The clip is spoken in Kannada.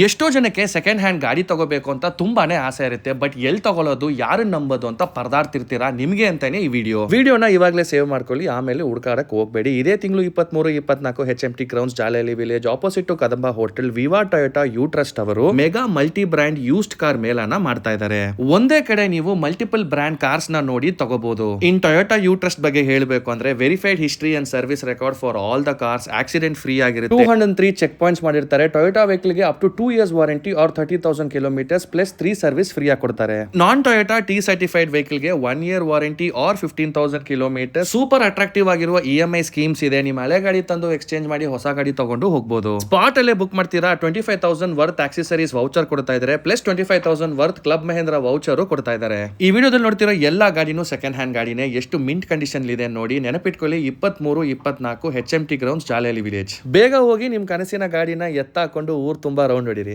ಎಷ್ಟೋ ಜನಕ್ಕೆ ಸೆಕೆಂಡ್ ಹ್ಯಾಂಡ್ ಗಾಡಿ ತಗೋಬೇಕು ಅಂತ ತುಂಬಾನೇ ಆಸೆ ಇರುತ್ತೆ. ಬಟ್ ಎಲ್ಲಿ ತಗೊಳ್ಳೋದು, ಯಾರನ್ನ ನಂಬೋದು ಅಂತ ಪರದಾಡ್ತಿರ್ತೀರಾ. ನಿಮ್ಗೆ ಅಂತಾನೆ ಈ ವಿಡಿಯೋನ ಇವಾಗಲೇ ಸೇವ್ ಮಾಡ್ಕೊಳ್ಳಿ, ಆಮೇಲೆ ಹುಡ್ಕಾಡಕ್ ಹೋಗ್ಬೇಡಿ. ಇದೇ ತಿಂಗಳು 23-24 HMT grounds Jalahalli village opposite to Kadamba hotel Viva Toyota U Trust ಅವರು mega multi brand used car ಮೇಳನ ಮಾಡ್ತಾ ಇದ್ದಾರೆ. ಒಂದೇ ಕಡೆ ನೀವು ಮಲ್ಟಿಪಲ್ ಬ್ರ್ಯಾಂಡ್ ಕಾರ್ಸ್ ನ ನೋಡಿ ತಗೋಬಹುದು. ಇನ್ ಟೊಯೋಟಾ ಯು ಟ್ರಸ್ಟ್ ಬಗ್ಗೆ ಹೇಳಬೇಕು ಅಂದ್ರೆ verified history and service record for all the cars, accident free ಆಗಿರುತ್ತೆ. 203 ಚೆಕ್ ಪಾಯಿಂಟ್ಸ್ ಮಾಡಿರ್ತಾರೆ. ಟೊಯೋಟಾ ವೆಹಿಕಲ್ ಗೆ up to 2 years warranty or 30,000 kilometers plus 3 service free ಆಗಿ ಕೊಡ್ತಾರೆ. Non Toyota T certified vehicle ಗೆ 1 year warranty or 15,000 kilometers. Super attractive ಆಗಿರುವ EMI ಸ್ಕೀಮ್ಸ್ ಇದೆ. ನಿಮ್ಮ ಹಳೆ ಗಾಡಿ ತಂದು ಎಕ್ಸ್ಚೇಂಜ್ ಮಾಡಿ ಹೊಸ ಗಾಡಿ ತಗೊಂಡು ಹೋಗಬಹುದು. ಸ್ಪಾಟ್ ಅಲ್ಲೇ ಬುಕ್ ಮಾಡ್ತೀರಾ 25,000 ವರ್ತ್ ಆಕ್ಸೆಸರೀಸ್ ವೌಚರ್ ಕೊಡ್ತಾ ಇದ್ದಾರೆ. Plus 25,000 worth club Mahindra voucher ಕೊಡ್ತಾ ಇದ್ದಾರೆ. ಈ ವಿಡಿಯೋದಲ್ಲಿ ನೋಡ್ತಿರೋ ಎಲ್ಲಾ ಗಾಡಿನೂ ಸೆಕೆಂಡ್ ಹ್ಯಾಂಡ್ ಗಾಡಿನೇ. ಎಷ್ಟು ಮಿಂಟ್ ಕಂಡೀಷನ್ ಇದೆ ನೋಡಿ. ನೆನಪಿಟ್ಕೊಳ್ಳಿ, 23-24 HMT ಗ್ರೌಂಡ್ಸ್ ಜಾಲೇಲಿ ವಿಲೇಜ್. ಬೇಗ ಹೋಗಿ ನಿಮ್ ಕನಸಿನ ಗಾಡಿನ ಎತ್ತಾಕೊಂಡು ಊರ್ ತುಂಬಾ ರೌಂಡ್ ಹೊಡಿರಿ.